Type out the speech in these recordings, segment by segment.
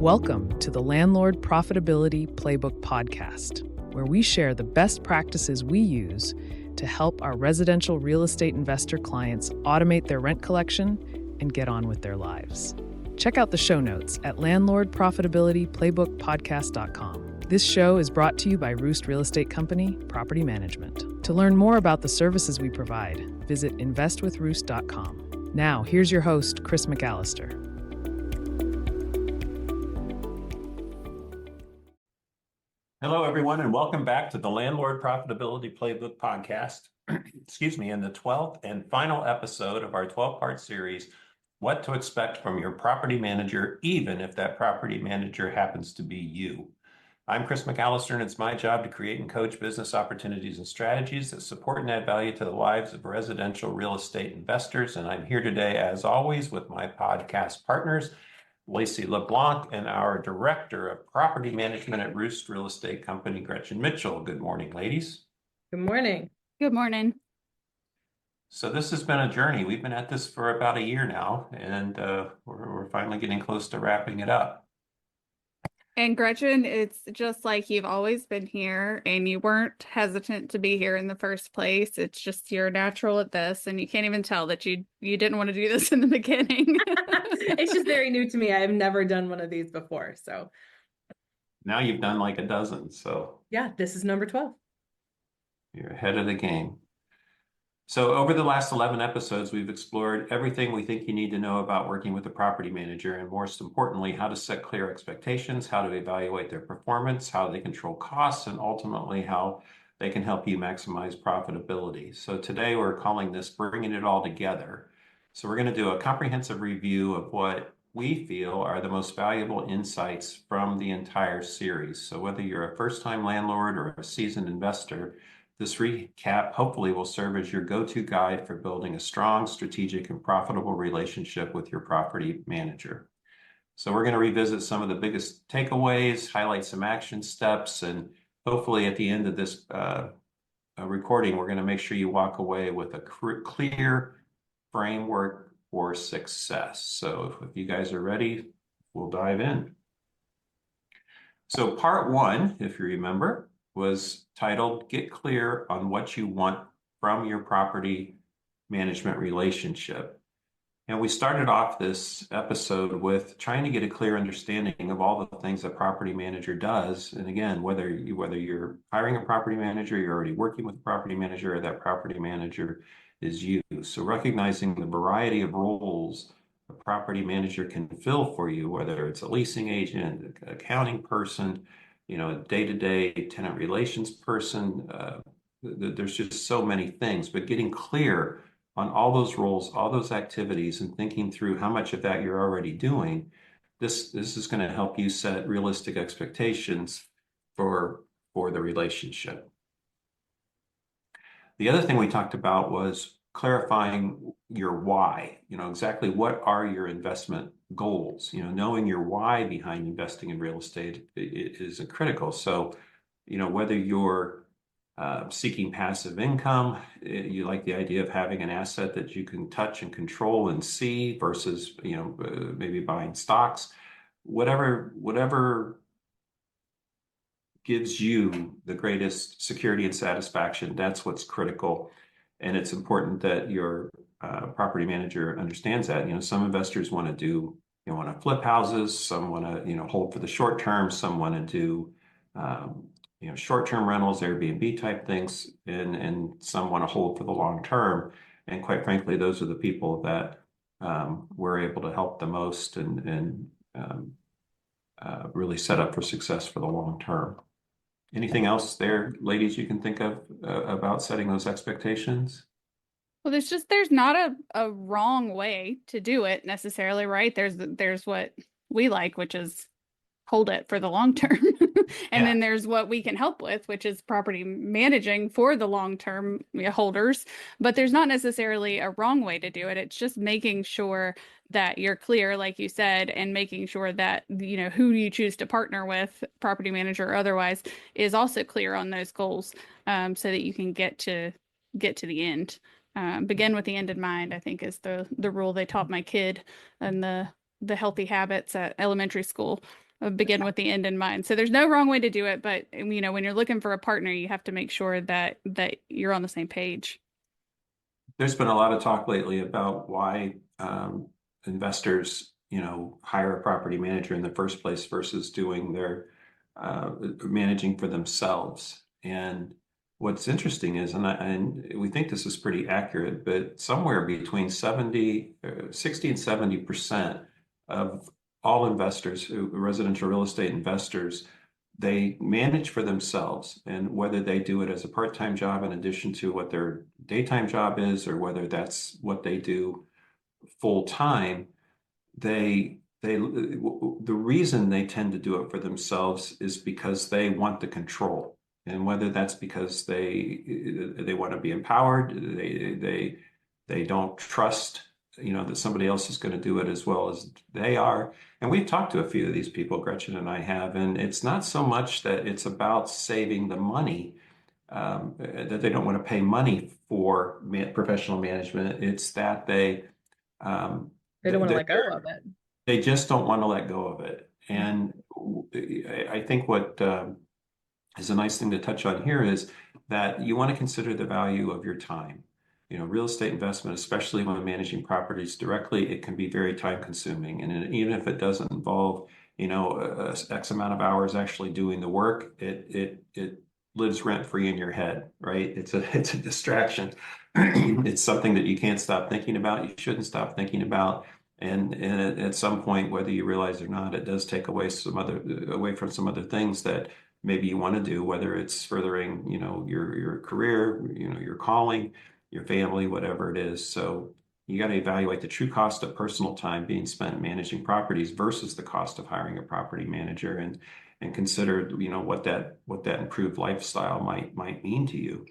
Welcome to the Landlord Profitability Playbook podcast, where we share the best practices we use to help our residential real estate investor clients automate their rent collection and get on with their lives. Check out the show notes at landlord-profitability-playbook-podcast.com. This show is brought to you by ROOST Real Estate Company, Property Management. To learn more about the services we provide, visit investwithroost.com. Now, here's your host, Chris McAllister. Hello, everyone, and welcome back to the Landlord Profitability Playbook podcast. Excuse me, in the 12th and final episode of our 12-part series, What to Expect from Your Property Manager, even if that property manager happens to be you. I'm Chris McAllister, and it's my job to create and coach business opportunities and strategies that support and add value to the lives of residential real estate investors. And I'm here today, as always, with my podcast partners, Laci, LeBlanc, and our Director of Property Management at ROOST Real Estate Company, Gretchen Mitchell. Good morning, ladies. Good morning. Good morning. So this has been a journey. We've been at this for about a year now, and we're finally getting close to wrapping it up. And Gretchen, it's just like you've always been here and you weren't hesitant to be here in the first place. It's just you're natural at this, and you can't even tell that you didn't want to do this in the beginning. It's just very new to me. I have never done one of these before. So now you've done like a dozen. So yeah, this is number 12. You're ahead of the game. So over the last 11 episodes, we've explored everything we think you need to know about working with a property manager, and most importantly, how to set clear expectations, how to evaluate their performance, how they control costs, and ultimately how they can help you maximize profitability. So today we're calling this Bringing It All Together. So we're going to do a comprehensive review of what we feel are the most valuable insights from the entire series. So whether you're a first-time landlord or a seasoned investor, this recap hopefully will serve as your go-to guide for building a strong, strategic, and profitable relationship with your property manager. So we're going to revisit some of the biggest takeaways, highlight some action steps, and hopefully at the end of this recording, we're going to make sure you walk away with a clear framework for success. So if you guys are ready, we'll dive in. So part one, if you remember, was titled Get Clear on What You Want from Your Property Management Relationship. And we started off this episode with trying to get a clear understanding of all the things a property manager does. And again, whether you're hiring a property manager, you're already working with a property manager, or that property manager is you. So recognizing the variety of roles a property manager can fill for you, whether it's a leasing agent, an accounting person, a day-to-day tenant relations person. There's just so many things, but getting clear on all those roles, all those activities, and thinking through how much of that you're already doing, this is going to help you set realistic expectations for the relationship. The other thing we talked about was clarifying your why. Exactly what are your investment goals. Knowing your why behind investing in real estate is critical. So, whether you're seeking passive income, you like the idea of having an asset that you can touch and control and see versus, maybe buying stocks, whatever gives you the greatest security and satisfaction, that's what's critical. And it's important that your property manager understands that. Some investors want to flip houses, some want to, hold for the short term, some want to do, short-term rentals, Airbnb type things, and some want to hold for the long term. And quite frankly, those are the people that we're able to help the most and really set up for success for the long term. Anything else there, ladies, you can think of about setting those expectations? Well, there's not a wrong way to do it necessarily, right? There's what we like, which is hold it for the long term. And then there's what we can help with, which is property managing for the long-term holders. But there's not necessarily a wrong way to do it. It's just making sure that you're clear, like you said, and making sure that, who you choose to partner with, property manager or otherwise, is also clear on those goals, so that you can get to the end. Begin with the end in mind, I think, is the rule they taught my kid and the healthy habits at elementary school. begin with the end in mind. So there's no wrong way to do it, but you know, when you're looking for a partner, you have to make sure that you're on the same page. There's been a lot of talk lately about why investors, hire a property manager in the first place versus doing their managing for themselves. And what's interesting is, and we think this is pretty accurate, but somewhere between 60 and 70% of all investors, residential real estate investors, they manage for themselves. And whether they do it as a part-time job in addition to what their daytime job is, or whether that's what they do full-time, the reason they tend to do it for themselves is because they want the control. And whether that's because they want to be empowered, they don't trust, that somebody else is going to do it as well as they are. And we've talked to a few of these people, Gretchen and I have, and it's not so much that it's about saving the money, that they don't want to pay money for professional management. It's that they don't want to let go of it. They just don't want to let go of it. And I think what is a nice thing to touch on here is that you want to consider the value of your time. Real estate investment, especially when managing properties directly, it can be very time consuming. And even if it doesn't involve, X amount of hours actually doing the work, it lives rent free in your head, right? It's a distraction. It's something that you can't stop thinking about. You shouldn't stop thinking about. And at some point, whether you realize it or not, it does take away from some other things that maybe you want to do, whether it's furthering, your career, your calling, your family, whatever it is. So you got to evaluate the true cost of personal time being spent managing properties versus the cost of hiring a property manager, and consider, what that improved lifestyle might mean to you.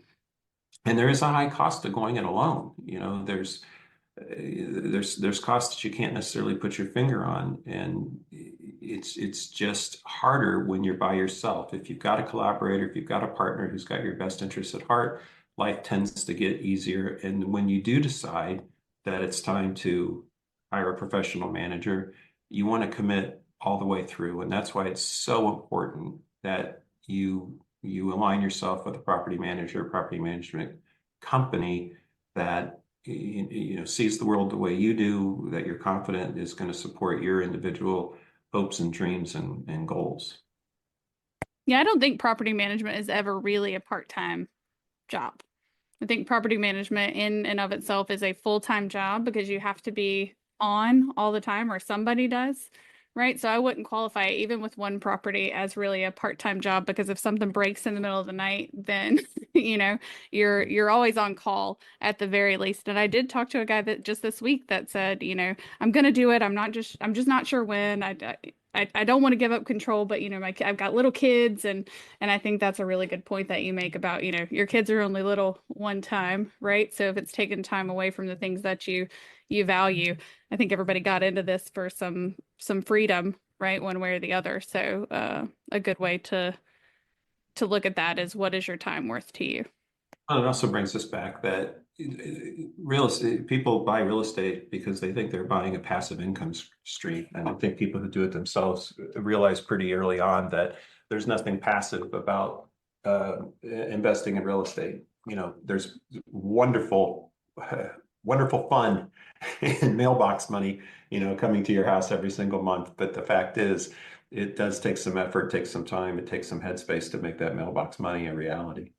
And there is a high cost to going it alone. There's costs that you can't necessarily put your finger on, and it's just harder when you're by yourself. If you've got a collaborator, if you've got a partner who's got your best interests at heart, life tends to get easier. And when you do decide that it's time to hire a professional manager, you want to commit all the way through. And that's why it's so important that you align yourself with a property manager, property management company that sees the world the way you do, that you're confident is going to support your individual hopes and dreams and goals. Yeah, I don't think property management is ever really a part-time job. I think property management in and of itself is a full-time job because you have to be on all the time, or somebody does, right? So I wouldn't qualify even with one property as really a part-time job, because if something breaks in the middle of the night, then you're always on call at the very least. And I did talk to a guy that just this week that said, I'm going to do it. I'm just not sure when. I don't want to give up control, but I've got little kids, and I think that's a really good point that you make about, your kids are only little one time, right? So if it's taking time away from the things that you value, I think everybody got into this for some freedom, right? One way or the other. So a good way to look at that is, what is your time worth to you? Well, it also brings us back that real estate, people buy real estate because they think they're buying a passive income stream. And I think people who do it themselves realize pretty early on that there's nothing passive about investing in real estate. There's wonderful fun in mailbox money, coming to your house every single month. But the fact is, it does take some effort, takes some time, it takes some headspace to make that mailbox money a reality.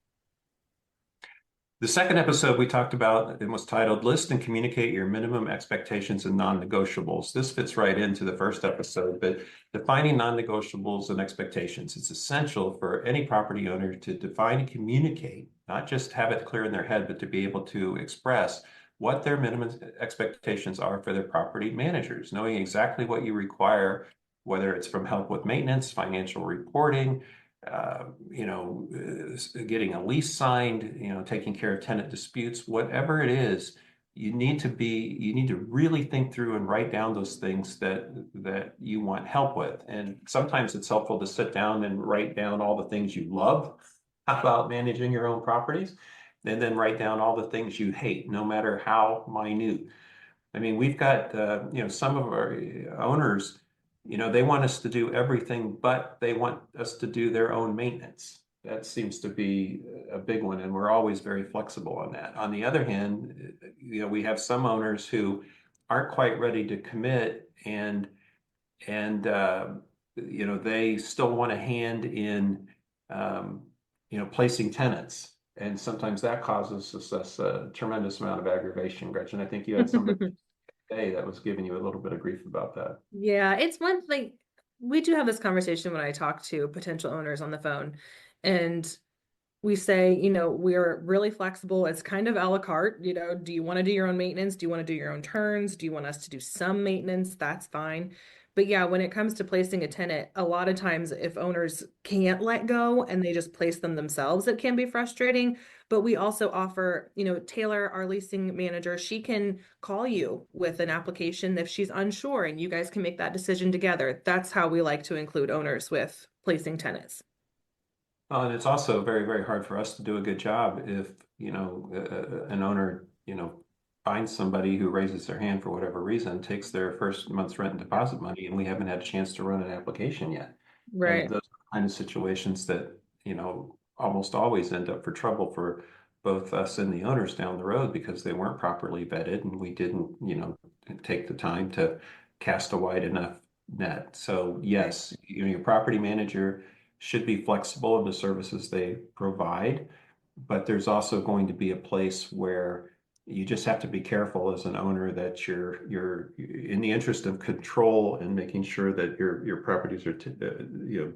The second episode we talked about, and was titled List and Communicate Your Minimum Expectations and Non-Negotiables. This fits right into the first episode, but defining non-negotiables and expectations. It's essential for any property owner to define and communicate, not just have it clear in their head, but to be able to express what their minimum expectations are for their property managers, knowing exactly what you require, whether it's from help with maintenance, financial reporting, getting a lease signed, taking care of tenant disputes, whatever it is, you need to really think through and write down those things that you want help with. And sometimes it's helpful to sit down and write down all the things you love about managing your own properties, and then write down all the things you hate, no matter how minute. I mean, we've got, some of our owners they want us to do everything, but they want us to do their own maintenance. That seems to be a big one, and we're always very flexible on that. On the other hand, we have some owners who aren't quite ready to commit, and they still want a hand in placing tenants. And sometimes that causes us a tremendous amount of aggravation. Gretchen, I think you had somebody today that was giving you a little bit of grief about that. Yeah, it's one thing. We do have this conversation when I talk to potential owners on the phone, and we say, we're really flexible. It's kind of a la carte. Do you want to do your own maintenance? Do you want to do your own turns? Do you want us to do some maintenance? That's fine. But yeah, when it comes to placing a tenant, a lot of times if owners can't let go and they just place them themselves, it can be frustrating. But we also offer, Taylor, our leasing manager, she can call you with an application if she's unsure, and you guys can make that decision together. That's how we like to include owners with placing tenants. Well, and it's also very, very hard for us to do a good job if, an owner, finds somebody who raises their hand for whatever reason, takes their first month's rent and deposit money, and we haven't had a chance to run an application yet. Right. And those are the kind of situations that, almost always end up for trouble for both us and the owners down the road because they weren't properly vetted and we didn't, take the time to cast a wide enough net. So yes, your property manager should be flexible in the services they provide, but there's also going to be a place where you just have to be careful as an owner that you're in the interest of control and making sure that your properties are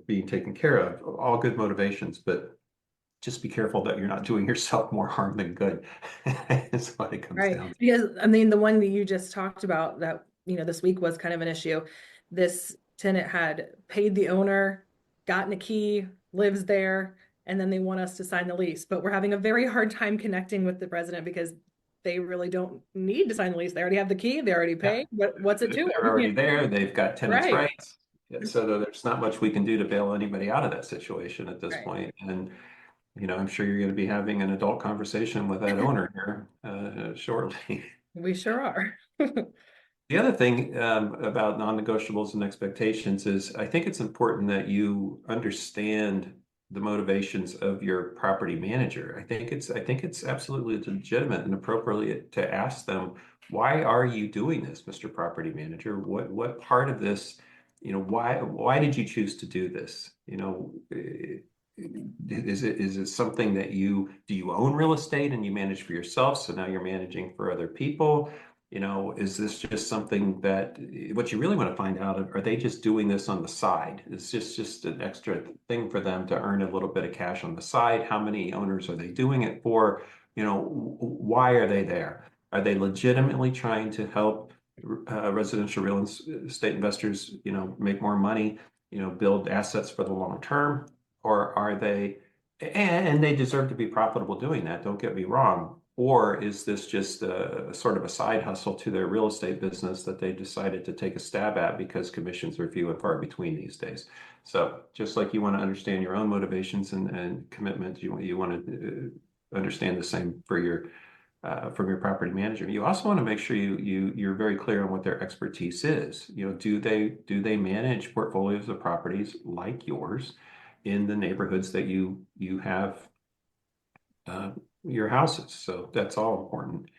being taken care of. All good motivations, but just be careful that you're not doing yourself more harm than good. Is what it comes down to. Because the one that you just talked about that this week was kind of an issue. This tenant had paid the owner, gotten a key, lives there, and then they want us to sign the lease. But we're having a very hard time connecting with the resident because they really don't need to sign the lease. They already have the key. They already paid. What's it to? They're already there. They've got tenants' Right. rights. So there's not much we can do to bail anybody out of that situation at this point. And I'm sure you're going to be having an adult conversation with that owner here shortly. We sure are. The other thing about non-negotiables and expectations is I think it's important that you understand the motivations of your property manager. I think it's absolutely legitimate and appropriate to ask them, why are you doing this, Mr. Property Manager? What part of this, why did you choose to do this? Is it something that do you own real estate and you manage for yourself? So now you're managing for other people. Is this just something that what you really want to find out, are they just doing this on the side? Is this just an extra thing for them to earn a little bit of cash on the side? How many owners are they doing it for? Why are they there? Are they legitimately trying to help residential real estate investors, make more money, build assets for the long term? Or are they, and they deserve to be profitable doing that, don't get me wrong. Or is this just a sort of a side hustle to their real estate business that they decided to take a stab at because commissions are few and far between these days? So just like you want to understand your own motivations and commitment, you want to understand the same for from your property manager. You also want to make sure you're very clear on what their expertise is. Do they manage portfolios of properties like yours in the neighborhoods that you have your houses? So that's all important.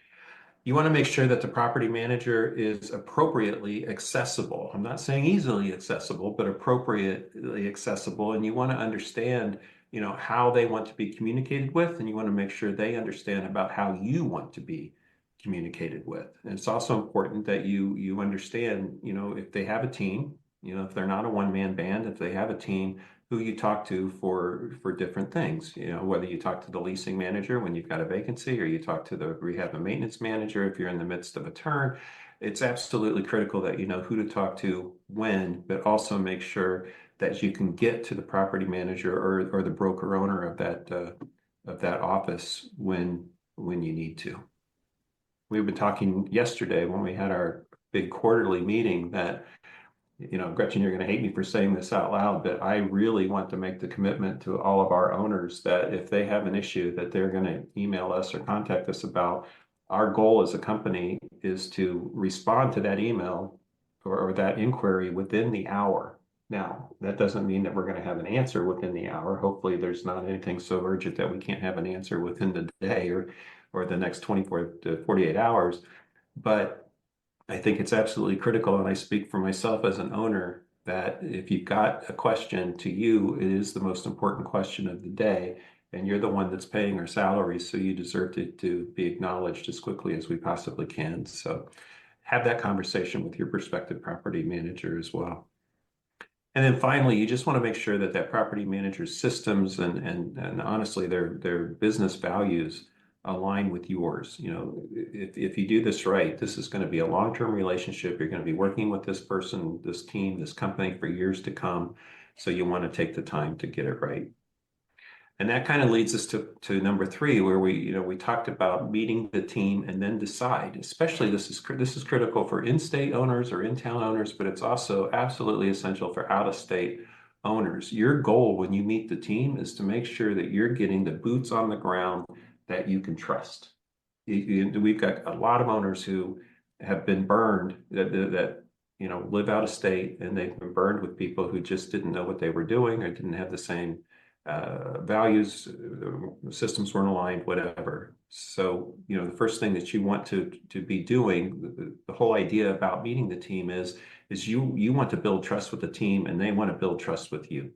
You want to make sure that the property manager is appropriately accessible. I'm not saying easily accessible, but appropriately accessible. And you want to understand, how they want to be communicated with, and you want to make sure they understand about how you want to be communicated with. And it's also important that you understand, if they have a team, if they're not a one-man band, if they have a team, who you talk to for different things, whether you talk to the leasing manager when you've got a vacancy, or you talk to the rehab and maintenance manager if you're in the midst of a turn. It's absolutely critical that you know who to talk to when, but also make sure that you can get to the property manager or the broker owner of that office when you need to. We've been talking yesterday when we had our big quarterly meeting that, Gretchen, you're going to hate me for saying this out loud, but I really want to make the commitment to all of our owners that if they have an issue that they're going to email us or contact us about, our goal as a company is to respond to that email or that inquiry within the hour. Now, that doesn't mean that we're going to have an answer within the hour. Hopefully, there's not anything so urgent that we can't have an answer within the day or the next 24 to 48 hours. But I think it's absolutely critical, and I speak for myself as an owner, that if you've got a question to you, it is the most important question of the day, and you're the one that's paying our salaries, so you deserve to be acknowledged as quickly as we possibly can. So have that conversation with your prospective property manager as well. And then finally, you just want to make sure that that property manager's systems and honestly their business values align with yours. You know, if you do this right, this is going to be a long-term relationship. You're going to be working with this person, this team, this company for years to come. So you want to take the time to get it right. And that kind of leads us to number 3, where we talked about meeting the team and then decide. Especially this is critical for in-state owners or in-town owners, but it's also absolutely essential for out-of-state owners. Your goal when you meet the team is to make sure that you're getting the boots on the ground that you can trust. We've got a lot of owners who have been burned that live out of state, and they've been burned with people who just didn't know what they were doing or didn't have the same values, systems weren't aligned, whatever. So, the first thing that you want to be doing, the whole idea about meeting the team is you want to build trust with the team, and they want to build trust with you.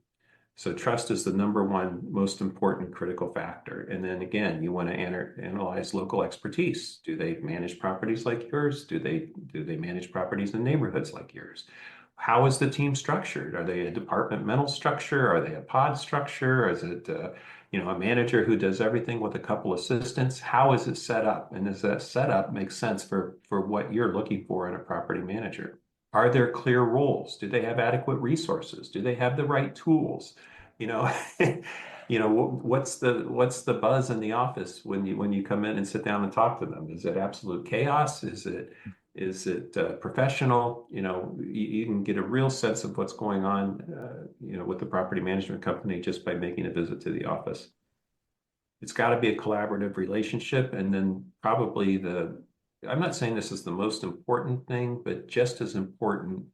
So trust is the number one most important critical factor. And then again, you want to analyze local expertise. Do they manage properties like yours? Do they manage properties in neighborhoods like yours? How is the team structured? Are they a departmental structure? Are they a pod structure? Is it a manager who does everything with a couple assistants? How is it set up? And does that setup make sense for what you're looking for in a property manager? Are there clear roles? Do they have adequate resources? Do they have the right tools? What's the buzz in the office when you come in and sit down and talk to them? Is it absolute chaos? Is it professional? You can get a real sense of what's going on, with the property management company just by making a visit to the office. It's got to be a collaborative relationship, and then probably I'm not saying this is the most important thing, but just as important,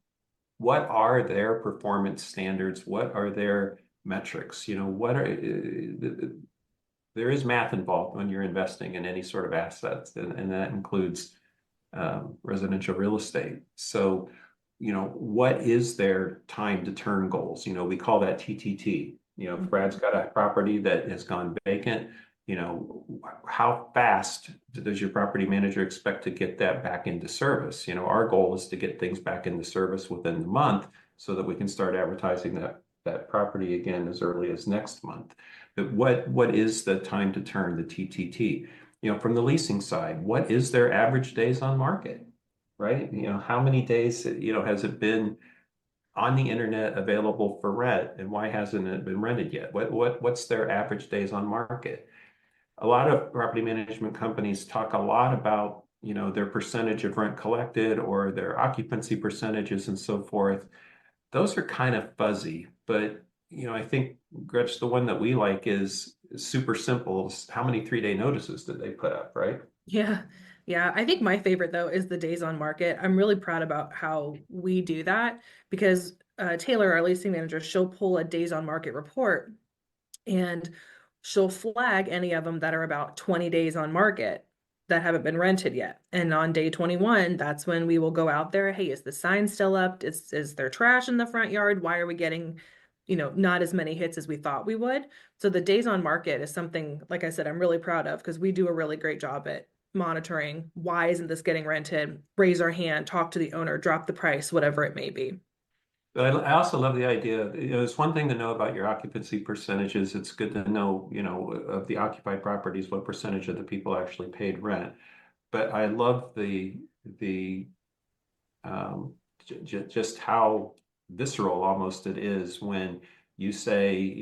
what are their performance standards? What are their metrics? There is math involved when you're investing in any sort of assets, and that includes residential real estate. So, what is their time to turn goals? We call that TTT. If Brad's got a property that has gone vacant, how fast does your property manager expect to get that back into service? Our goal is to get things back into service within the month so that we can start advertising that property again as early as next month. But what is the time to turn, the TTT? From the leasing side, what is their average days on market, right? How many days, has it been on the internet available for rent, and why hasn't it been rented yet? What's their average days on market? A lot of property management companies talk a lot about, their percentage of rent collected or their occupancy percentages and so forth. Those are kind of fuzzy, but I think, Gretch, the one that we like is super simple. How many 3-day notices did they put up, right? Yeah. Yeah. I think my favorite though is the days on market. I'm really proud about how we do that because Taylor, our leasing manager, she'll pull a days on market report and she'll flag any of them that are about 20 days on market that haven't been rented yet. And on day 21, that's when we will go out there. Hey, is the sign still up? Is there trash in the front yard? Why are we getting, not as many hits as we thought we would? So the days on market is something, like I said, I'm really proud of because we do a really great job at monitoring. Why isn't this getting rented? Raise our hand, talk to the owner, drop the price, whatever it may be. I also love the idea. It's one thing to know about your occupancy percentages. It's good to know, of the occupied properties, what percentage of the people actually paid rent. But I love just how visceral almost it is when you say,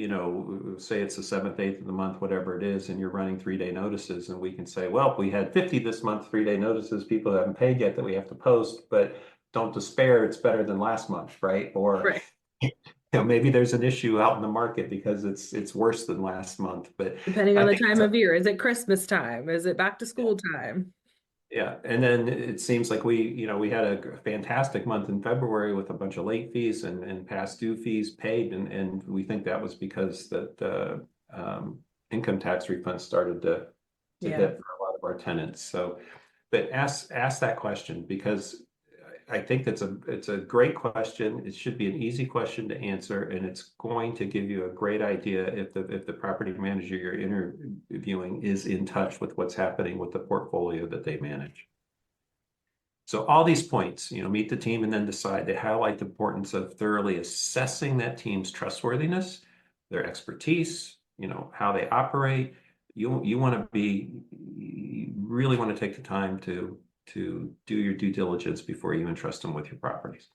say it's the 7th, 8th of the month, whatever it is, and you're running 3-day notices, and we can say, well, we had 50 this month, 3-day notices, people haven't paid yet that we have to post, but don't despair, it's better than last month, right? Or right. Maybe there's an issue out in the market because it's worse than last month. But depending on the time of year, is it Christmas time? Is it back to school time? Yeah, and then it seems like we had a fantastic month in February with a bunch of late fees and past due fees paid, and we think that was because the income tax refunds started to Yeah. hit for a lot of our tenants. So, but ask that question, because I think it's a great question. It should be an easy question to answer, and it's going to give you a great idea if the property manager you're interviewing is in touch with what's happening with the portfolio that they manage. So all these points, meet the team and then decide. They highlight the importance of thoroughly assessing that team's trustworthiness, their expertise, how they operate. You really want to take the time to do your due diligence before you entrust them with your properties.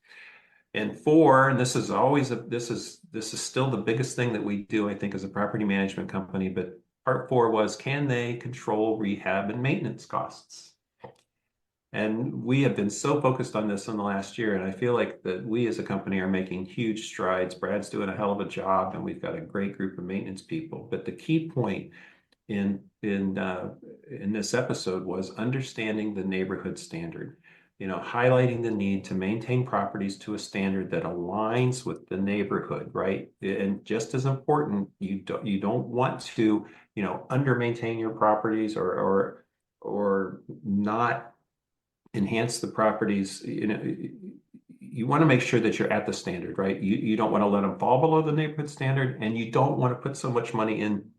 And four, and this is always this is still the biggest thing that we do, I think, as a property management company, but part four was, can they control rehab and maintenance costs? And we have been so focused on this in the last year, and I feel like that we as a company are making huge strides. Brad's doing a hell of a job, and we've got a great group of maintenance people. But the key point in this episode was understanding the neighborhood standard. Highlighting the need to maintain properties to a standard that aligns with the neighborhood, right? And just as important, you don't want to, under maintain your properties or not enhance the properties. You want to make sure that you're at the standard, right? You don't want to let them fall below the neighborhood standard, and you don't want to put so much money in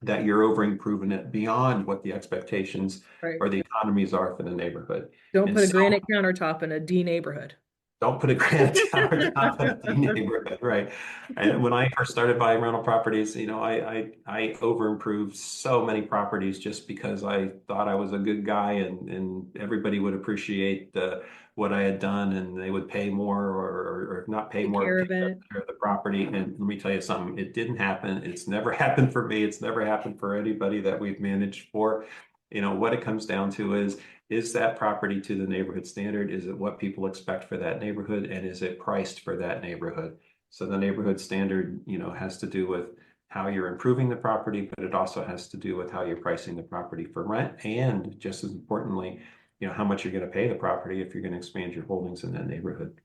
that you're over improving it beyond what the expectations or the economies are for the neighborhood. Don't put a granite countertop in a D neighborhood. Don't put a granite countertop in a D neighborhood, right? And when I first started buying rental properties, I over improved so many properties just because I thought I was a good guy, and everybody would appreciate what I had done, and they would pay more or not pay more to take care of the property. And let me tell you something, it didn't happen. It's never happened for me. It's never happened for anybody that we've managed for. What it comes down to is that property to the neighborhood standard? Is it what people expect for that neighborhood? And is it priced for that neighborhood? So the neighborhood standard, has to do with how you're improving the property, but it also has to do with how you're pricing the property for rent. And just as importantly, how much you're going to pay the property if you're going to expand your holdings in that neighborhood.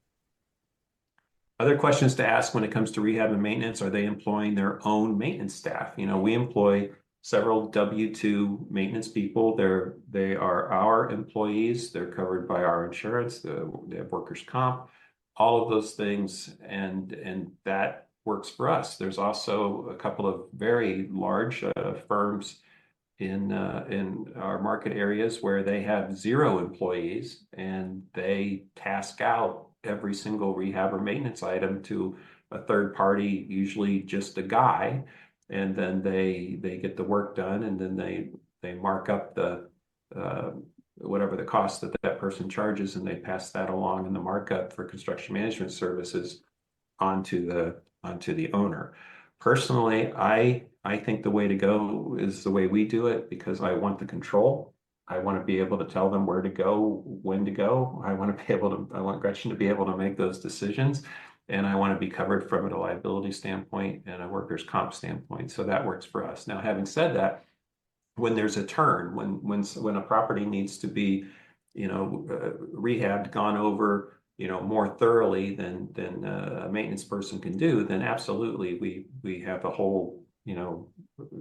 Other questions to ask when it comes to rehab and maintenance: are they employing their own maintenance staff? We employ several W-2 maintenance people. They are our employees. They're covered by our insurance. They have workers' comp, all of those things, and that works for us. There's also a couple of very large firms in our market areas where they have 0 employees, and they task out every single rehab or maintenance item to a third party, usually just a guy, and then they get the work done, and then they mark up the whatever the cost that person charges, and they pass that along in the markup for construction management services onto the owner. Personally, I think the way to go is the way we do it, because I want the control. I want to be able to tell them where to go, when to go. I want Gretchen to be able to make those decisions, and I want to be covered from a liability standpoint and a workers' comp standpoint. So that works for us. Now, having said that, when there's a turn, when a property needs to be, rehabbed, gone over, more thoroughly than a maintenance person can do, then absolutely we have a whole,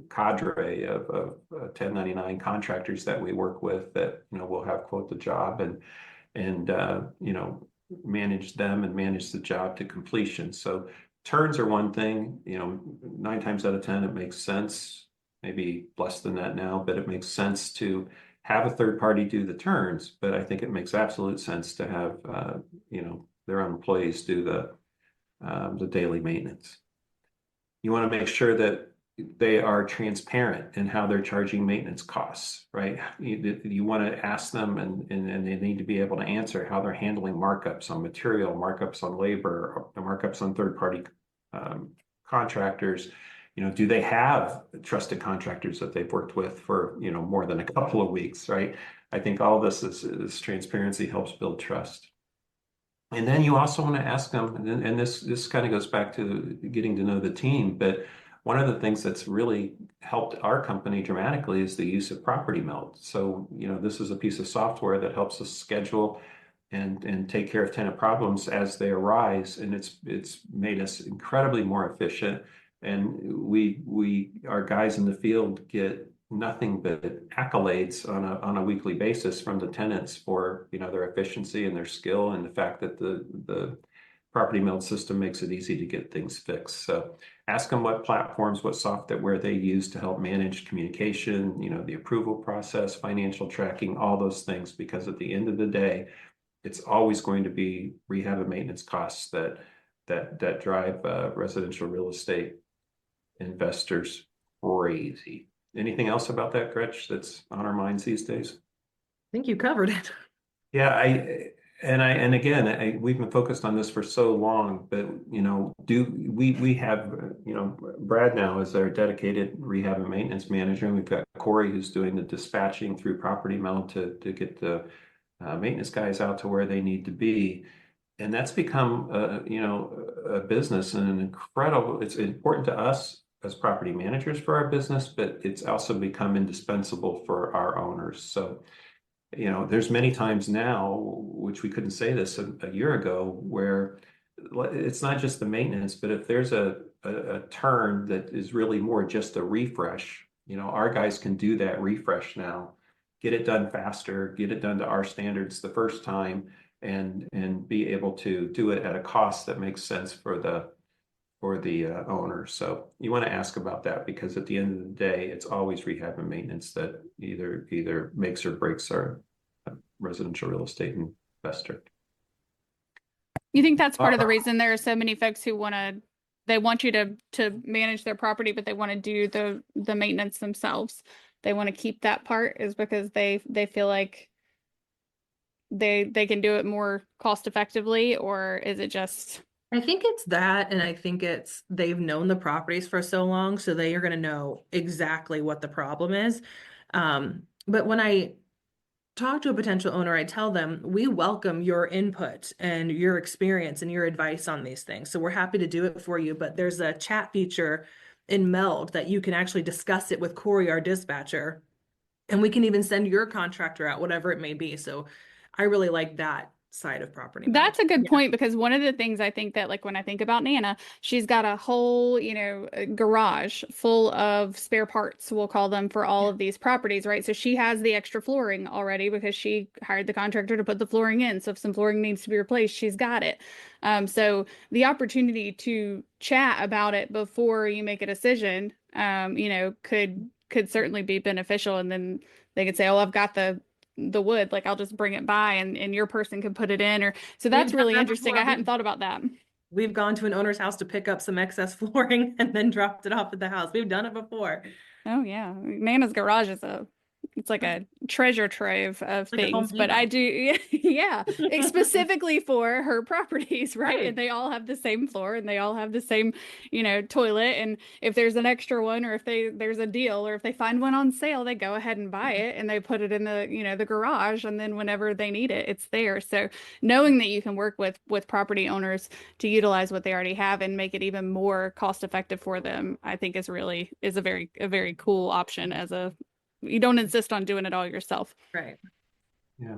cadre of 1099 contractors that we work with that, will have quote the job and manage them and manage the job to completion. So turns are one thing, 9 times out of 10, it makes sense, maybe less than that now, but it makes sense to have a third party do the turns. But I think it makes absolute sense to have, their own employees do the daily maintenance. You want to make sure that they are transparent in how they're charging maintenance costs, right? You want to ask them, and they need to be able to answer how they're handling markups on material, markups on labor, markups on third-party contractors. Do they have trusted contractors that they've worked with for, more than a couple of weeks, right? I think all this is transparency helps build trust. And then you also want to ask them, and this kind of goes back to getting to know the team, but one of the things that's really helped our company dramatically is the use of Property Meld. So, this is a piece of software that helps us schedule and take care of tenant problems as they arise, and it's made us incredibly more efficient. And our guys in the field get nothing but accolades on a weekly basis from the tenants for their efficiency and their skill, and the fact that the Property Meld system makes it easy to get things fixed. So ask them what platforms, what software they use to help manage communication, the approval process, financial tracking, all those things, because at the end of the day, it's always going to be rehab and maintenance costs that drive residential real estate investors crazy. Anything else about that, Gretch, that's on our minds these days? I think you covered it. Yeah, we've been focused on this for so long, but we have Brad now is our dedicated rehab and maintenance manager, and we've got Corey who's doing the dispatching through Property Meld to get the maintenance guys out to where they need to be. And that's become a business and it's important to us as property managers for our business, but it's also become indispensable for our owners. So there's many times now, which we couldn't say this a year ago, where it's not just the maintenance, but if there's a turn that is really more just a refresh, our guys can do that refresh now, get it done faster, get it done to our standards the first time, and be able to do it at a cost that makes sense for the owner. So you want to ask about that, because at the end of the day, it's always rehab and maintenance that either makes or breaks our residential real estate investor. You think that's part of the reason there are so many folks who they want you to manage their property, but they want to do the maintenance themselves? They want to keep that part, is because they feel like they can do it more cost effectively, or is it just? I think it's that, and I think it's they've known the properties for so long, so they are going to know exactly what the problem is. But when I talk to a potential owner, I tell them we welcome your input and your experience and your advice on these things. So we're happy to do it for you, but there's a chat feature in Meld that you can actually discuss it with Corey, our dispatcher, and we can even send your contractor out, whatever it may be. So I really like that side of Property Meld. That's a good point, because one of the things I think that, like, when I think about Nana, she's got a whole, garage full of spare parts, we'll call them, for all of these properties, right? So she has the extra flooring already because she hired the contractor to put the flooring in. So if some flooring needs to be replaced, she's got it. So the opportunity to chat about it before you make a decision, could certainly be beneficial. And then they could say, oh, I've got the wood, like, I'll just bring it by and your person can put it in. Or so that's really interesting. I hadn't thought about that. We've gone to an owner's house to pick up some excess flooring and then dropped it off at the house. We've done it before. Oh yeah, Nana's garage is it's like a treasure trove of things, but I do, yeah, specifically for her properties, right? And they all have the same floor and they all have the same, toilet. And if there's an extra one, or if there's a deal, or if they find one on sale, they go ahead and buy it and they put it in the, the garage. And then whenever they need it, it's there. So knowing that you can work with property owners to utilize what they already have and make it even more cost effective for them, I think is a very cool option. You don't insist on doing it all yourself. Right. Yeah.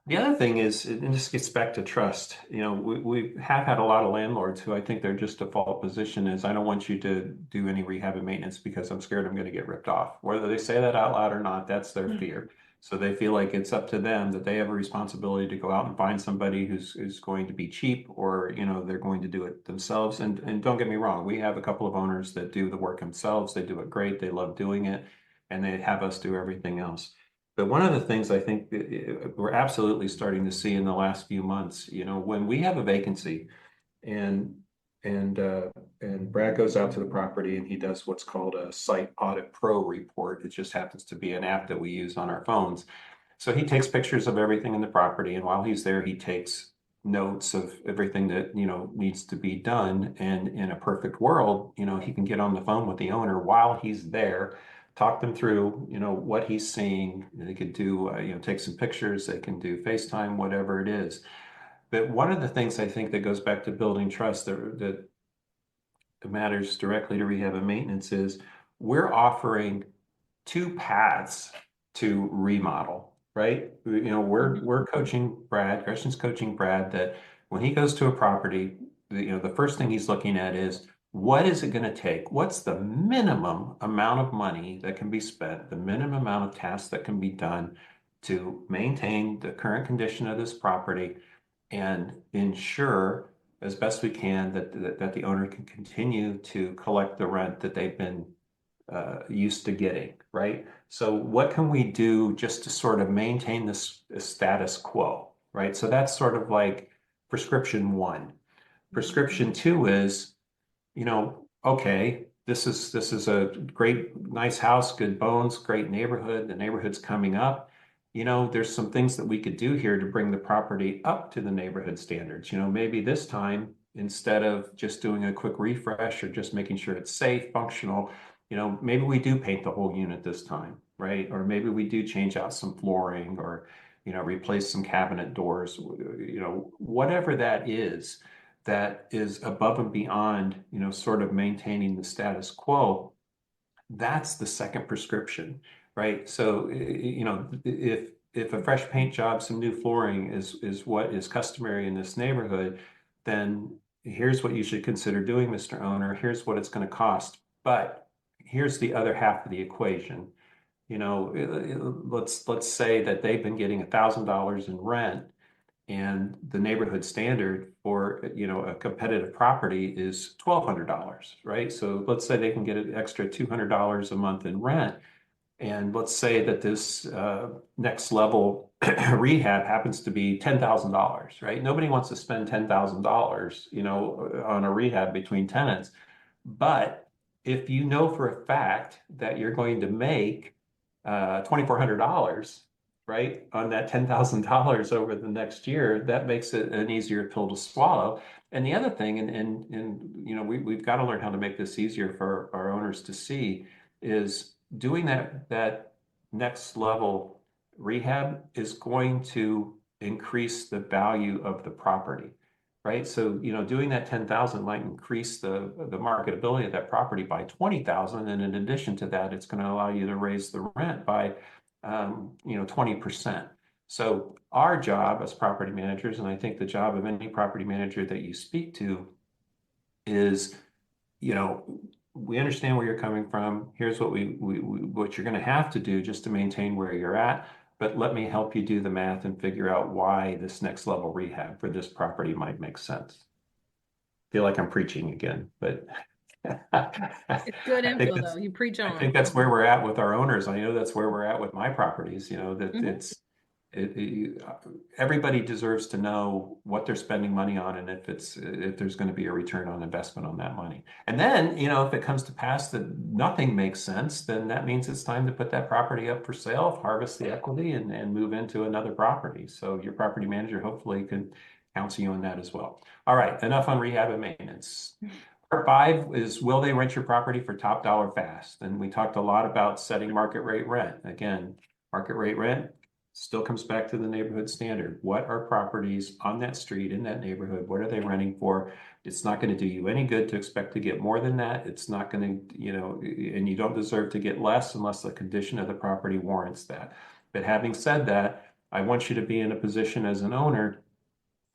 The other thing is, and this gets back to trust, we have had a lot of landlords who I think their just default position is, I don't want you to do any rehab and maintenance because I'm scared I'm going to get ripped off. Whether they say that out loud or not, that's their fear. So they feel like it's up to them, that they have a responsibility to go out and find somebody who's going to be cheap, or, they're going to do it themselves. And don't get me wrong, we have a couple of owners that do the work themselves. They do it great. They love doing it, and they have us do everything else. But one of the things I think we're absolutely starting to see in the last few months, when we have a vacancy and Brad goes out to the property and he does what's called a Site Audit Pro report. It just happens to be an app that we use on our phones. So he takes pictures of everything in the property, and while he's there, he takes notes of everything that needs to be done. And in a perfect world, he can get on the phone with the owner while he's there, talk them through, what he's seeing. They could do, take some pictures. They can do FaceTime, whatever it is. But one of the things I think that goes back to building trust that matters directly to rehab and maintenance is we're offering two paths to remodel, right? We're coaching Brad, Gretchen's coaching Brad that when he goes to a property, the first thing he's looking at is what is it going to take? What's the minimum amount of money that can be spent, the minimum amount of tasks that can be done to maintain the current condition of this property and ensure as best we can that the owner can continue to collect the rent that they've been used to getting, right? So what can we do just to sort of maintain this status quo, right? So that's sort of like prescription one. Prescription two is, okay, this is a great, nice house, good bones, great neighborhood. The neighborhood's coming up. There's some things that we could do here to bring the property up to the neighborhood standards. Maybe this time, instead of just doing a quick refresh or just making sure it's safe, functional, maybe we do paint the whole unit this time, right? Or maybe we do change out some flooring or, replace some cabinet doors, whatever that is above and beyond, sort of maintaining the status quo. That's the second prescription, right? So, if a fresh paint job, some new flooring is what is customary in this neighborhood, then here's what you should consider doing, Mr. Owner. Here's what it's going to cost. But here's the other half of the equation. Let's say that they've been getting $1,000 in rent, and the neighborhood standard for a competitive property is $1,200, right? So let's say they can get an extra $200 a month in rent, and let's say that this next level rehab happens to be $10,000, right? Nobody wants to spend $10,000, on a rehab between tenants. But if you know for a fact that you're going to make $2,400, right, on that $10,000 over the next year, that makes it an easier pill to swallow. And the other thing, and we've got to learn how to make this easier for our owners to see, is doing that next level rehab is going to increase the value of the property, right? So, doing that 10,000 might increase the marketability of that property by 20,000. And in addition to that, it's going to allow you to raise the rent by 20%. So our job as property managers, and I think the job of any property manager that you speak to is, we understand where you're coming from. Here's what what you're going to have to do just to maintain where you're at. But let me help you do the math and figure out why this next level rehab for this property might make sense. Feel like I'm preaching again, but it's good info though. You preach on. I think that's where we're at with our owners. I know that's where we're at with my properties, that everybody deserves to know what they're spending money on and if there's going to be a return on investment on that money. And then, if it comes to pass that nothing makes sense, then that means it's time to put that property up for sale, harvest the equity and move into another property. So your property manager hopefully can counsel you on that as well. All right, enough on rehab and maintenance. Part 5 is, will they rent your property for top dollar fast? And we talked a lot about setting market rate rent. Again, market rate rent still comes back to the neighborhood standard. What are properties on that street, in that neighborhood? What are they renting for? It's not going to do you any good to expect to get more than that. It's not going to, and you don't deserve to get less unless the condition of the property warrants that. But having said that, I want you to be in a position as an owner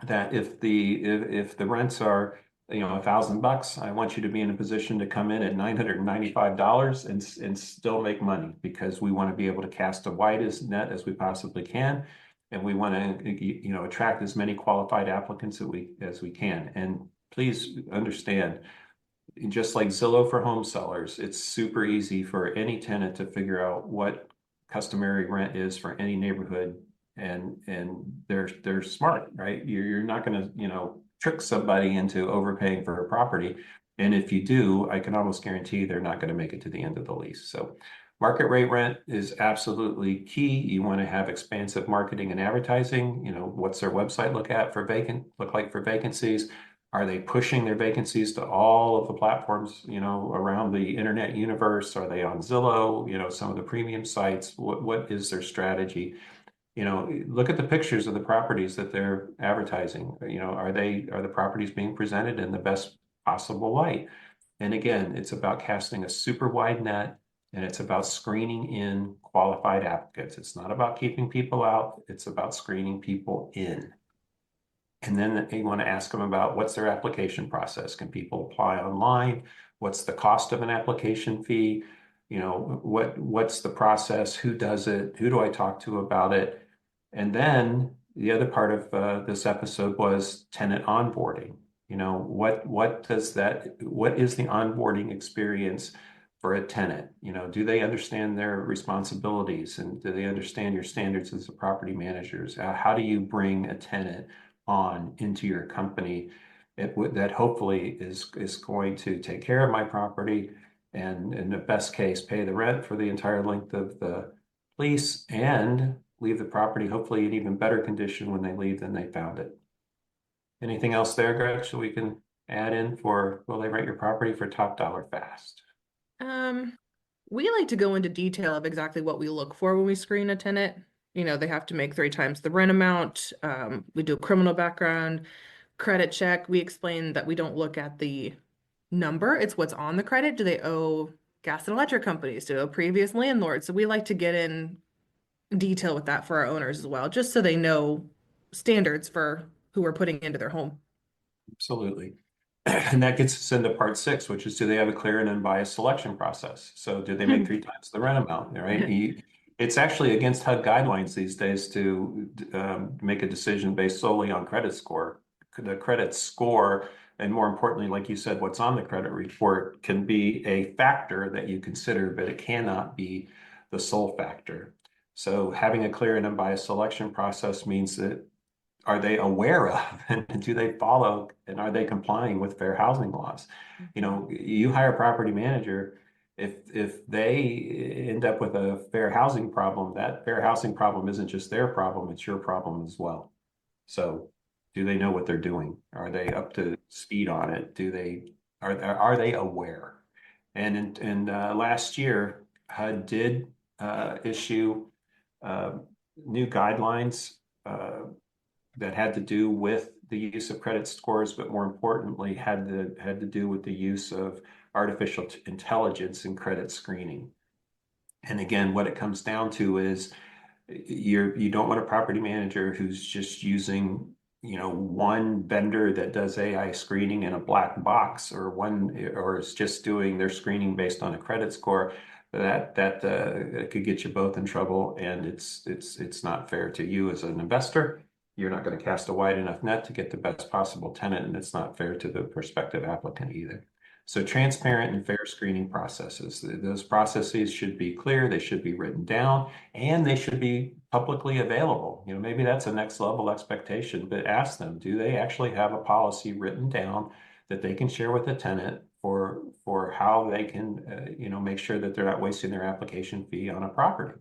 that if the rents are $1,000, I want you to be in a position to come in at $995 and still make money, because we want to be able to cast a widest net as we possibly can, and we want to attract as many qualified applicants as we can. And please understand, just like Zillow for home sellers, it's super easy for any tenant to figure out what customary rent is for any neighborhood, and they're smart, right? You're not going to trick somebody into overpaying for a property. And if you do, I can almost guarantee they're not going to make it to the end of the lease. So market rate rent is absolutely key. You want to have expansive marketing and advertising. What's their website look like for vacancies? Are they pushing their vacancies to all of the platforms, around the internet universe? Are they on Zillow, some of the premium sites? What is their strategy? Look at the pictures of the properties that they're advertising. Are the properties being presented in the best possible light? And again, it's about casting a super wide net, and it's about screening in qualified applicants. It's not about keeping people out. It's about screening people in. And then you want to ask them about what's their application process. Can people apply online? What's the cost of an application fee? You know, what's the process? Who does it? Who do I talk to about it? And then the other part of this episode was tenant onboarding. You know, what is the onboarding experience for a tenant? You know, do they understand their responsibilities, and do they understand your standards as a property managers? How do you bring a tenant on into your company that hopefully is going to take care of my property, and in the best case pay the rent for the entire length of the lease and leave the property hopefully in even better condition when they leave than they found it. Anything else there, Gretchen, we can add in for will they rent your property for top dollar fast? We like to go into detail of exactly what we look for when we screen a tenant. You know, they have to make 3 times the rent amount. We do a criminal background, credit check. We explain that we don't look at the number, it's what's on the credit. Do they owe gas and electric companies? Do they owe previous landlords? So we like to get in detail with that for our owners as well, just so they know standards for who we're putting into their home. Absolutely. And that gets us into part 6, which is, do they have a clear and unbiased selection process? So do they make 3 times the rent amount, right? It's actually against HUD guidelines these days to make a decision based solely on credit score. The credit score, and more importantly, like you said, what's on the credit report can be a factor that you consider, but it cannot be the sole factor. So having a clear and unbiased selection process means that are they aware of and do they follow and are they complying with fair housing laws? You know, you hire a property manager, if they end up with a fair housing problem, that fair housing problem isn't just their problem, it's your problem as well. So do they know what they're doing? Are they up to speed on it? Are they aware? And in last year, HUD did issue new guidelines that had to do with the use of credit scores, but more importantly, had to do with the use of artificial intelligence in credit screening. And again, what it comes down to is you don't want a property manager who's just using, you know, one vendor that does AI screening in a black box, or is just doing their screening based on a credit score. That could get you both in trouble, and it's not fair to you as an investor. You're not going to cast a wide enough net to get the best possible tenant, and it's not fair to the prospective applicant either. So transparent and fair screening processes. Those processes should be clear, they should be written down, and they should be publicly available. You know, maybe that's a next level expectation, but ask them, do they actually have a policy written down that they can share with the tenant for how they can, you know, make sure that they're not wasting their application fee on a property?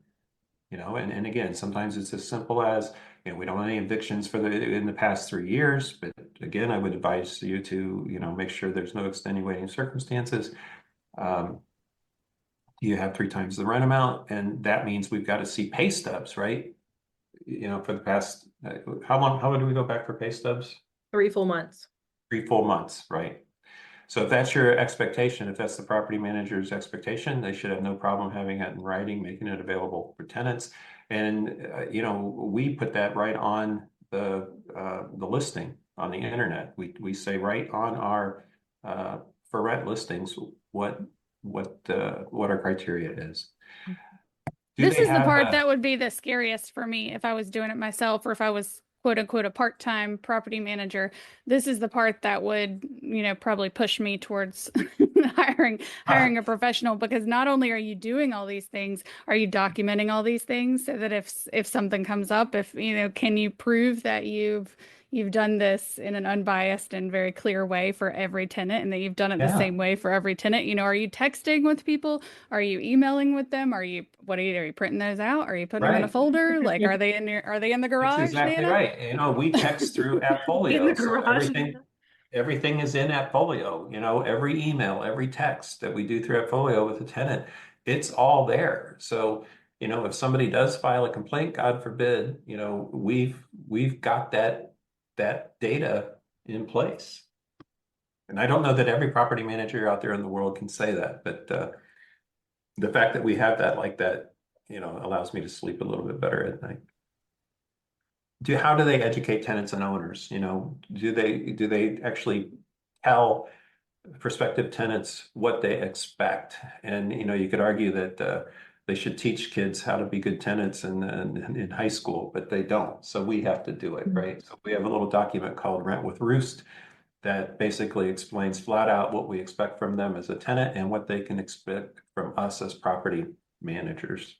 You know, and again, sometimes it's as simple as, you know, we don't have any evictions in the past 3 years, but again, I would advise you to, you know, make sure there's no extenuating circumstances. You have 3 times the rent amount, and that means we've got to see pay stubs, right? You know, for the past, how long do we go back for pay stubs? 3 full months. 3 full months, right? So if that's your expectation, if that's the property manager's expectation, they should have no problem having it in writing, making it available for tenants. And, you know, we put that right on the listing on the internet. We say right on our for rent listings what our criteria is. This is the part that would be the scariest for me if I was doing it myself, or if I was quote unquote a part-time property manager. This is the part that would, you know, probably push me towards hiring a professional, because not only are you doing all these things, are you documenting all these things so that if something comes up, if, you know, can you prove that you've done this in an unbiased and very clear way for every tenant, and that you've done it the same way for every tenant? You know, are you texting with people? Are you emailing with them? Are you printing those out? Are you putting them in a folder? Like, are they in the garage? That's exactly Nana? right. You know, we text through Appfolio. In the garage. So everything is in Appfolio. You know, every email, every text that we do through Appfolio with a tenant, it's all there. So, you know, if somebody does file a complaint, God forbid, you know, we've got that data in place. And I don't know that every property manager out there in the world can say that, but the fact that we have that like that, allows me to sleep a little bit better at night. How do they educate tenants and owners? Do they actually tell prospective tenants what they expect? And you could argue that they should teach kids how to be good tenants in high school, but they don't. So we have to do it, right? So we have a little document called Rent with Roost that basically explains flat out what we expect from them as a tenant and what they can expect from us as property managers.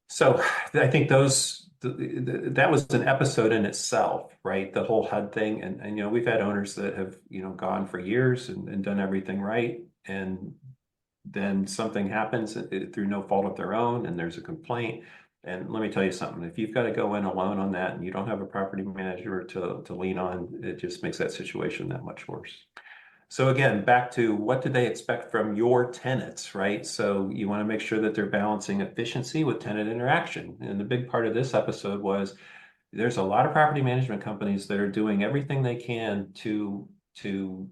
So I think that was an episode in itself, right? The whole HUD thing. And we've had owners that have, gone for years and done everything right. And then something happens through no fault of their own, and there's a complaint. And let me tell you something, if you've got to go in alone on that and you don't have a property manager to lean on, it just makes that situation that much worse. So again, back to what do they expect from your tenants, right? So you want to make sure that they're balancing efficiency with tenant interaction. And the big part of this episode was there's a lot of property management companies that are doing everything they can to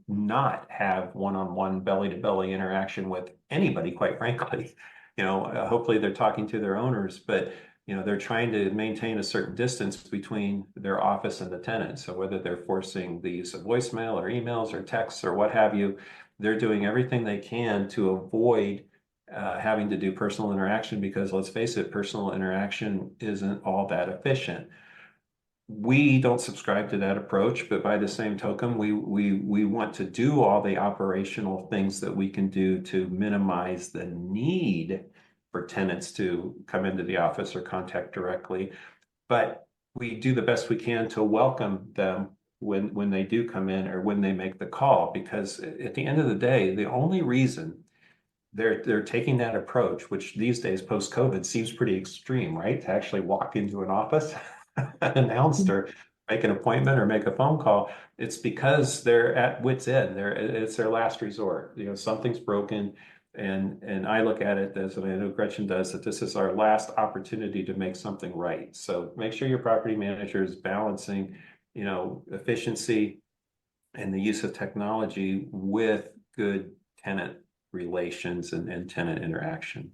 not have one-on-one belly-to-belly interaction with anybody, quite frankly. Hopefully they're talking to their owners, but they're trying to maintain a certain distance between their office and the tenant. So whether they're forcing the use of voicemail or emails or texts or what have you, they're doing everything they can to avoid having to do personal interaction, because let's face it, personal interaction isn't all that efficient. We don't subscribe to that approach, but by the same token, we want to do all the operational things that we can do to minimize the need for tenants to come into the office or contact directly. But we do the best we can to welcome them when they do come in or when they make the call, because at the end of the day, the only reason they're taking that approach, which these days post-COVID seems pretty extreme, right? To actually walk into an office, announce or make an appointment or make a phone call. It's because they're at wit's end. It's their last resort. Something's broken. And I look at it as, and I know Gretchen does, that this is our last opportunity to make something right. So make sure your property manager is balancing, efficiency and the use of technology with good tenant relations and tenant interaction.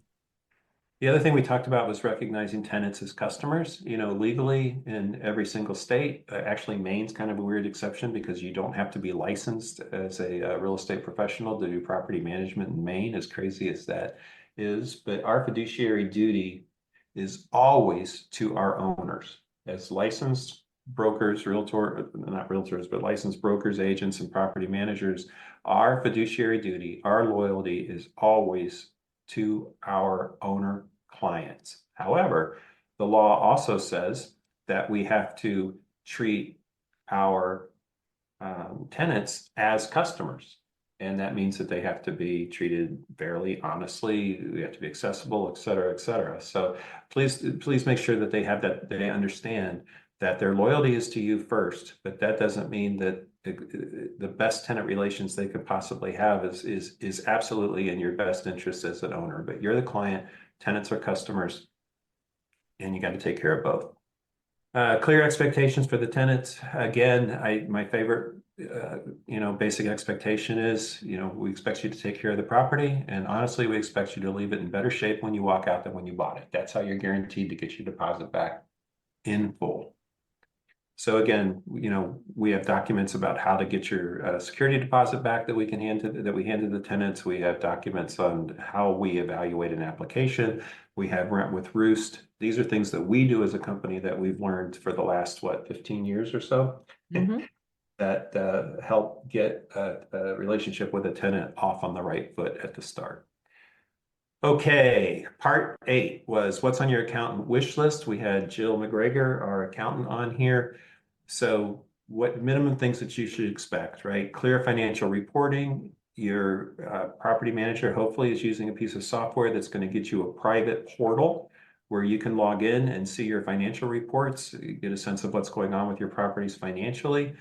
The other thing we talked about was recognizing tenants as customers. Legally in every single state, actually Maine's kind of a weird exception because you don't have to be licensed as a real estate professional to do property management in Maine, as crazy as that is. But our fiduciary duty is always to our owners as licensed brokers, not realtors, but licensed brokers, agents, and property managers. Our fiduciary duty, our loyalty is always to our owner clients. However, the law also says that we have to treat our tenants as customers. And that means that they have to be treated fairly, honestly, we have to be accessible, et cetera, et cetera. So please make sure that they understand that their loyalty is to you first, but that doesn't mean that the best tenant relations they could possibly have is absolutely in your best interest as an owner. But you're the client, tenants are customers, and you got to take care of both. Clear expectations for the tenants. Again, my favorite, basic expectation is, we expect you to take care of the property, and honestly, we expect you to leave it in better shape when you walk out than when you bought it. That's how you're guaranteed to get your deposit back in full. So again, we have documents about how to get your security deposit back that we hand to the tenants. We have documents on how we evaluate an application. We have Rent with Roost. These are things that we do as a company that we've learned for the last, 15 years or so, that help get a relationship with a tenant off on the right foot at the start. Okay, part 8 was what's on your accountant wish list. We had Jill McGregor, our accountant, on here. So what minimum things that you should expect, right? Clear financial reporting. Your property manager hopefully is using a piece of software that's going to get you a private portal where you can log in and see your financial reports, get a sense of what's going on with your properties financially.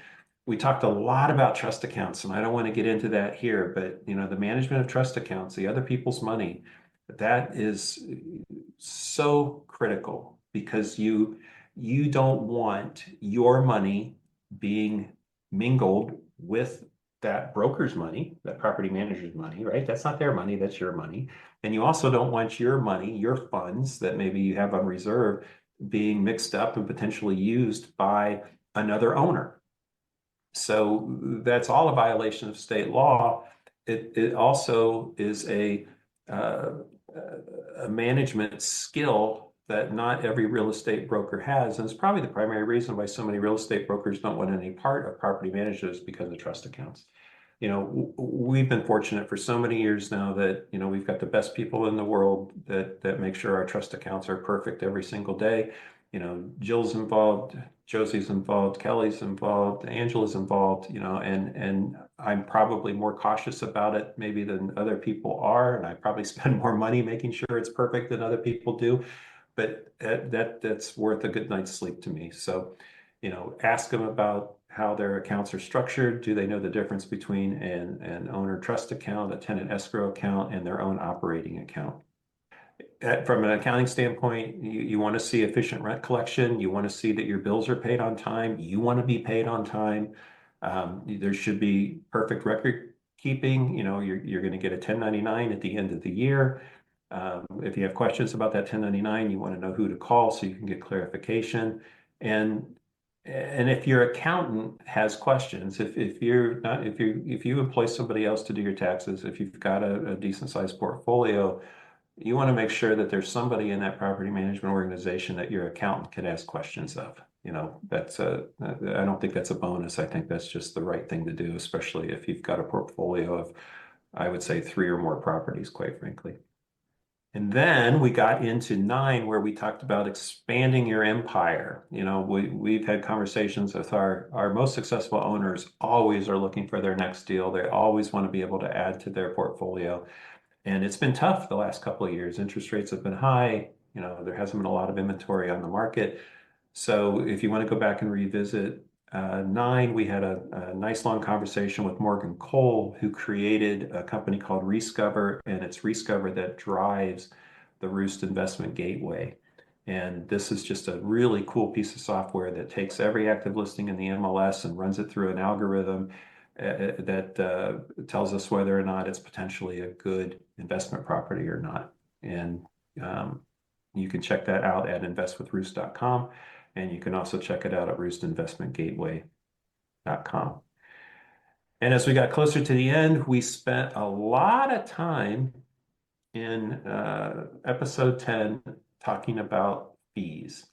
We talked a lot about trust accounts, and I don't want to get into that here, but the management of trust accounts, the other people's money, that is so critical, because you don't want your money being mingled with that broker's money, that property manager's money, right? That's not their money, that's your money. And you also don't want your money, your funds that maybe you have on reserve being mixed up and potentially used by another owner. So that's all a violation of state law. It also is uh, a management skill that not every real estate broker has. And it's probably the primary reason why so many real estate brokers don't want any part of property managers because of trust accounts. We've been fortunate for so many years now that, we've got the best people in the world that make sure our trust accounts are perfect every single day. Jill's involved, Josie's involved, Kelly's involved, Angela's involved, and I'm probably more cautious about it maybe than other people are. And I probably spend more money making sure it's perfect than other people do. But that's worth a good night's sleep to me. So, ask them about how their accounts are structured. Do they know the difference between an owner trust account, a tenant escrow account, and their own operating account? From an accounting standpoint, you want to see efficient rent collection. You want to see that your bills are paid on time. You want to be paid on time. There should be perfect record keeping. You're going to get a 1099 at the end of the year. If you have questions about that 1099, you want to know who to call so you can get clarification. And if your accountant has questions, if you employ somebody else to do your taxes, if you've got a decent sized portfolio, you want to make sure that there's somebody in that property management organization that your accountant can ask questions of. I don't think that's a bonus. I think that's just the right thing to do, especially if you've got a portfolio of, I would say, 3 or more properties, quite frankly. And then we got into 9, where we talked about expanding your empire. We've had conversations with our most successful owners. Always are looking for their next deal. They always want to be able to add to their portfolio. And it's been tough the last couple of years. Interest rates have been high. There hasn't been a lot of inventory on the market. So if you want to go back and revisit 9, we had a nice long conversation with Morgan Cole, who created a company called Rescover, and it's Rescover that drives the Roost Investment Gateway. And this is just a really cool piece of software that takes every active listing in the MLS and runs it through an algorithm that tells us whether or not it's potentially a good investment property or not. And you can check that out at investwithroost.com. And you can also check it out at roostinvestmentgateway.com. And as we got closer to the end, we spent a lot of time in episode 10 talking about fees.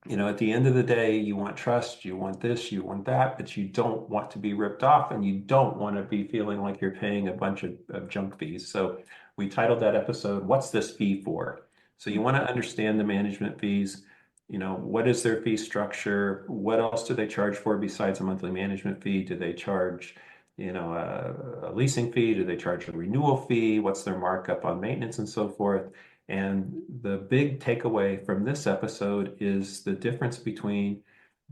At the end of the day, you want trust, you want this, you want that, but you don't want to be ripped off, and you don't want to be feeling like you're paying a bunch of junk fees. So we titled that episode, "What's this fee for?" So you want to understand the management fees. What is their fee structure? What else do they charge for besides a monthly management fee? Do they charge, a leasing fee? Do they charge a renewal fee? What's their markup on maintenance and so forth? And the big takeaway from this episode is the difference between,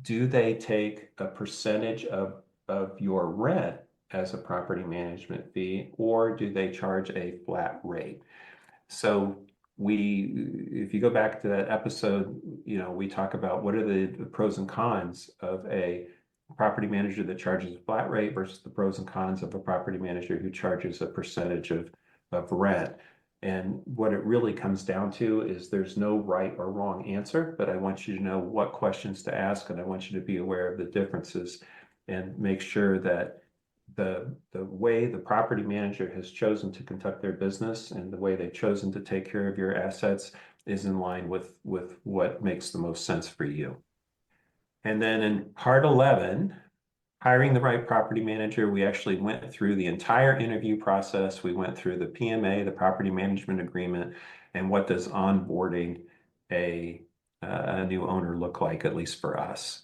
do they take a percentage of your rent as a property management fee, or do they charge a flat rate? So if you go back to that episode, we talk about what are the pros and cons of a property manager that charges a flat rate versus the pros and cons of a property manager who charges a percentage of rent. And what it really comes down to is there's no right or wrong answer, but I want you to know what questions to ask, and I want you to be aware of the differences and make sure that the way the property manager has chosen to conduct their business and the way they've chosen to take care of your assets is in line with what makes the most sense for you. And then in part 11, hiring the right property manager, we actually went through the entire interview process. We went through the PMA, the property management agreement, and what does onboarding a new owner look like, at least for us.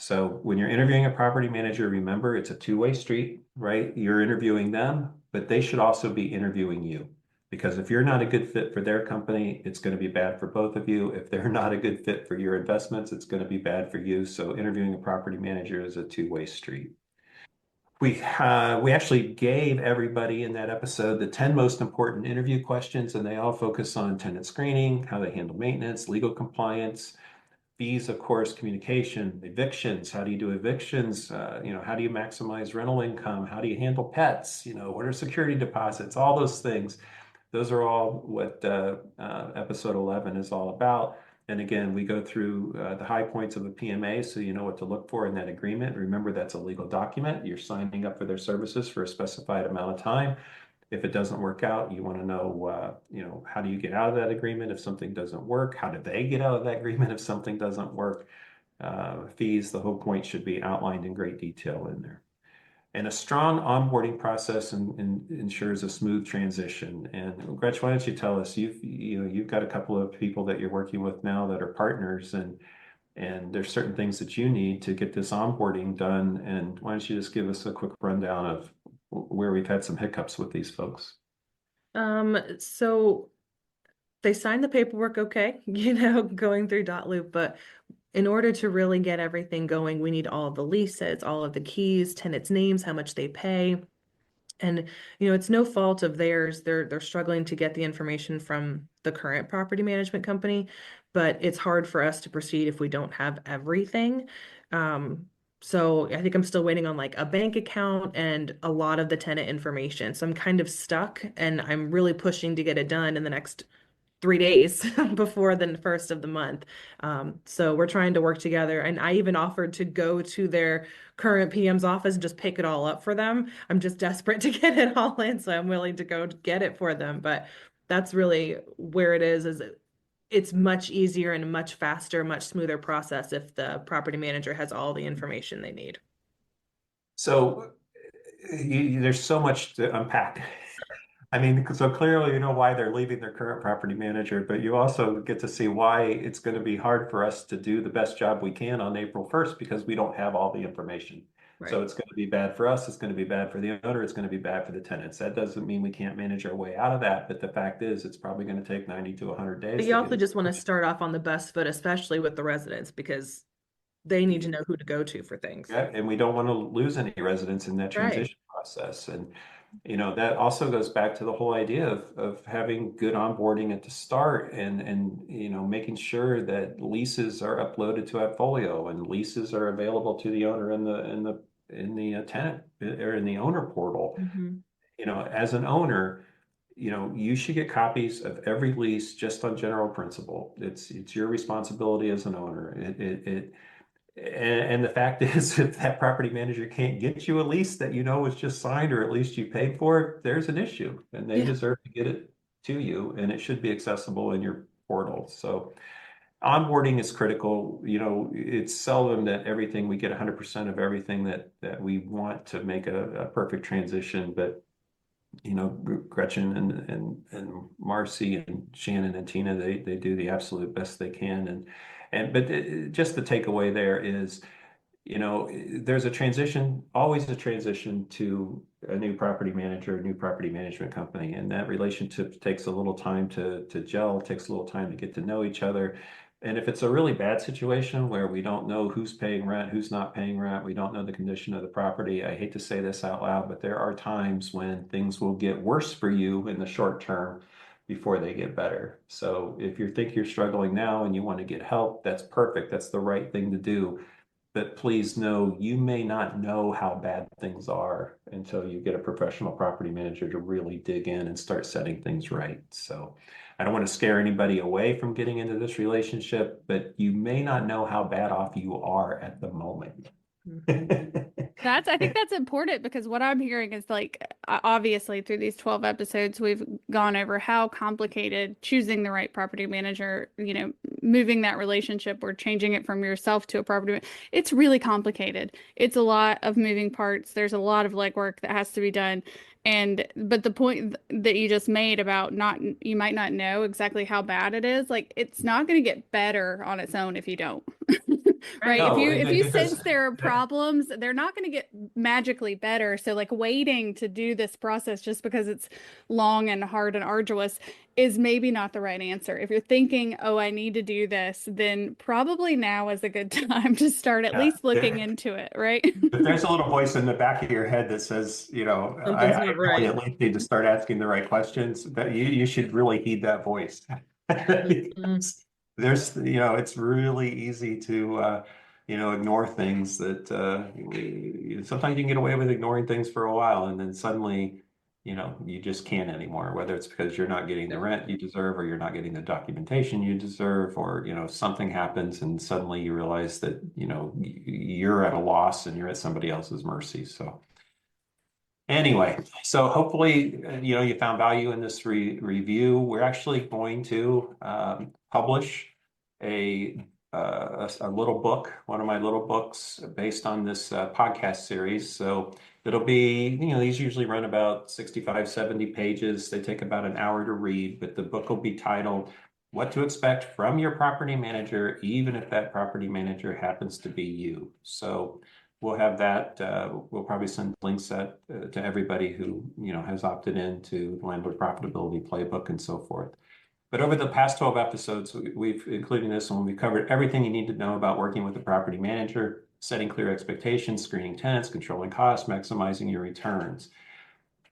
So when you're interviewing a property manager, remember it's a two-way street, right? You're interviewing them, but they should also be interviewing you. Because if you're not a good fit for their company, it's going to be bad for both of you. If they're not a good fit for your investments, it's going to be bad for you. So interviewing a property manager is a two-way street. We actually gave everybody in that episode the 10 most important interview questions, and they all focus on tenant screening, how they handle maintenance, legal compliance, Fees, of course, communication, evictions. How do you do evictions? How do you maximize rental income? How do you handle pets? What are security deposits? All those things. Those are all what episode 11 is all about. And again, we go through the high points of a PMA so you know what to look for in that agreement. Remember, that's a legal document. You're signing up for their services for a specified amount of time. If it doesn't work out, you want to know, how do you get out of that agreement if something doesn't work? How do they get out of that agreement if something doesn't work? Fees, the whole point should be outlined in great detail in there. And a strong onboarding process ensures a smooth transition. And Gretchen, why don't you tell us, you've got a couple of people that you're working with now that are partners, and there's certain things that you need to get this onboarding done. And why don't you just give us a quick rundown of where we've had some hiccups with these folks? So they signed the paperwork okay, going through dot loop, but in order to really get everything going, we need all of the leases, all of the keys, tenants' names, how much they pay. And, it's no fault of theirs. They're struggling to get the information from the current property management company, but it's hard for us to proceed if we don't have everything. So I think I'm still waiting on like a bank account and a lot of the tenant information. So I'm kind of stuck, and I'm really pushing to get it done in the next 3 days before the first of the month. So we're trying to work together. And I even offered to go to their current PM's office and just pick it all up for them. I'm just desperate to get it all in, so I'm willing to go get it for them. But that's really where it is it's much easier and much faster, much smoother process if the property manager has all the information they need. So there's so much to unpack. I mean, so clearly you know why they're leaving their current property manager, but you also get to see why it's going to be hard for us to do the best job we can on April 1st because we don't have all the information. Right. So it's going to be bad for us. It's going to be bad for the owner. It's going to be bad for the tenants. That doesn't mean we can't manage our way out of that. But the fact is, it's probably going to take 90 to 100 days. But you also just want to start off on the best foot, especially with the residents, because they need to know who to go to for things. Yeah, and we don't want to lose any residents in that transition process. And that also goes back to the whole idea of having good onboarding at the start and making sure that leases are uploaded to AppFolio and leases are available to the owner in the tenant or in the owner portal. Mm-hmm. As an owner, you should get copies of every lease just on general principle. It's your responsibility as an owner. And the fact is, if that property manager can't get you a lease that was just signed, or at least you paid for, there's an issue, and they deserve to get it to you, and it should be accessible in your portal. So onboarding is critical. It's seldom that we get 100% of everything that we want to make a perfect transition, but Gretchen and Marcy and Shannon and Tina, they do the absolute best they can. But just the takeaway there is, there's always a transition to a new property manager, a new property management company. And that relationship takes a little time to gel, takes a little time to get to know each other. And if it's a really bad situation where we don't know who's paying rent, who's not paying rent, we don't know the condition of the property, I hate to say this out loud, but there are times when things will get worse for you in the short term before they get better. So if you think you're struggling now and you want to get help, that's perfect. That's the right thing to do. But please know, you may not know how bad things are until you get a professional property manager to really dig in and start setting things right. So I don't want to scare anybody away from getting into this relationship, but you may not know how bad off you are at the moment. I think that's important, because what I'm hearing is, like, obviously through these 12 episodes, we've gone over how complicated choosing the right property manager, moving that relationship or changing it from yourself to a property. It's really complicated. It's a lot of moving parts. There's a lot of legwork that has to be done. But the point that you just made about you might not know exactly how bad it is, like, it's not going to get better on its own if you don't. Right? No, if you sense there are problems, they're not going to get magically better. So, like, waiting to do this process just because it's long and hard and arduous is maybe not the right answer. If you're thinking, oh, I need to do this, then probably now is a good time to start at least looking into it, right? But there's a little voice in the back of your head that says, I really at least need to start asking the right questions. But you should really heed that voice. there's, it's really easy to, ignore things that sometimes you can get away with ignoring things for a while, and then suddenly, you just can't anymore, whether it's because you're not getting the rent you deserve, or you're not getting the documentation you deserve, or, something happens and suddenly you realize that, you're at a loss and you're at somebody else's mercy. So anyway, so hopefully, you found value in this review. We're actually going to publish a little book, one of my little books based on this podcast series. So it'll be, these usually run about 65, 70 pages. They take about an hour to read, but the book will be titled What to Expect from Your Property Manager, even if that property manager happens to be you. So we'll have that. We'll probably send links to everybody who, has opted into the Landlord Profitability Playbook and so forth. But over the past 12 episodes, we've, including this one, we've covered everything you need to know about working with a property manager, setting clear expectations, screening tenants, controlling costs, maximizing your returns.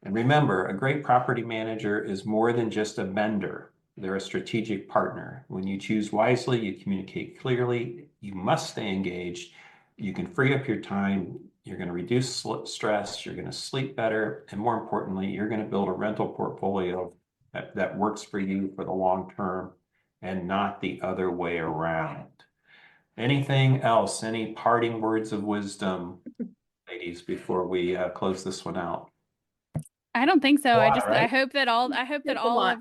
And remember, a great property manager is more than just a vendor. They're a strategic partner. When you choose wisely, you communicate clearly, you must stay engaged, you can free up your time, you're going to reduce stress, you're going to sleep better, and more importantly, you're going to build a rental portfolio that works for you for the long term and not the other way around. Anything else? Any parting words of wisdom, ladies, before we close this one out? I don't think so. Right? I hope that all It's a lot.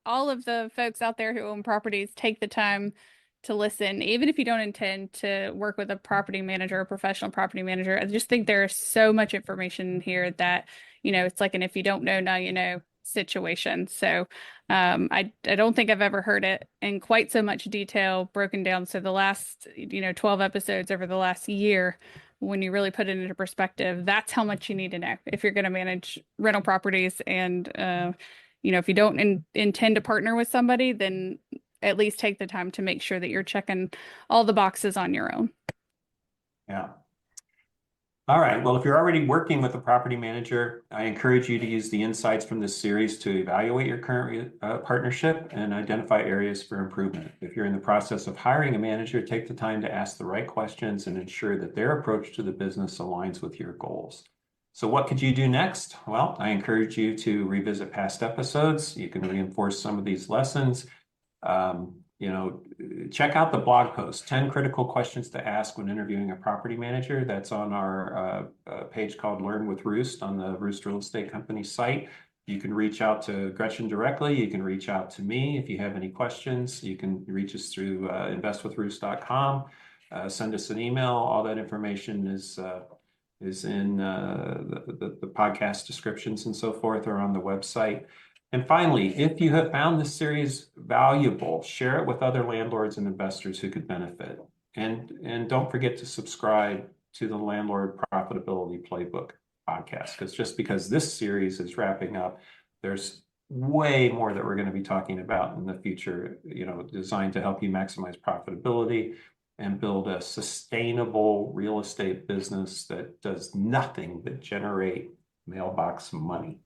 all of the folks out there who own properties take the time to listen, even if you don't intend to work with a property manager, a professional property manager. I just think there's so much information here that, it's like an if you don't know, now you know situation. So I don't think I've ever heard it in quite so much detail broken down. So the last, 12 episodes over the last year, when you really put it into perspective, that's how much you need to know if you're going to manage rental properties. And, if you don't intend to partner with somebody, then at least take the time to make sure that you're checking all the boxes on your own. Yeah. All right. Well, if you're already working with a property manager, I encourage you to use the insights from this series to evaluate your current partnership and identify areas for improvement. If you're in the process of hiring a manager, take the time to ask the right questions and ensure that their approach to the business aligns with your goals. So what could you do next? Well, I encourage you to revisit past episodes. You can reinforce some of these lessons. Check out the blog post, 10 critical questions to ask when interviewing a property manager. That's on our page called Learn with Roost on the Roost Real Estate Company site. You can reach out to Gretchen directly. You can reach out to me if you have any questions. You can reach us through investwithroost.com. Send us an email. All that information is in the podcast descriptions and so forth, or on the website. And finally, if you have found this series valuable, share it with other landlords and investors who could benefit. And don't forget to subscribe to the Landlord Profitability Playbook podcast, because just because this series is wrapping up, there's way more that we're going to be talking about in the future, designed to help you maximize profitability and build a sustainable real estate business that does nothing but generate mailbox money.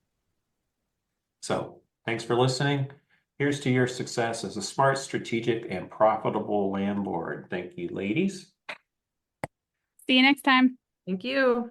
So thanks for listening. Here's to your success as a smart, strategic, and profitable landlord. Thank you, ladies. See you next time. Thank you.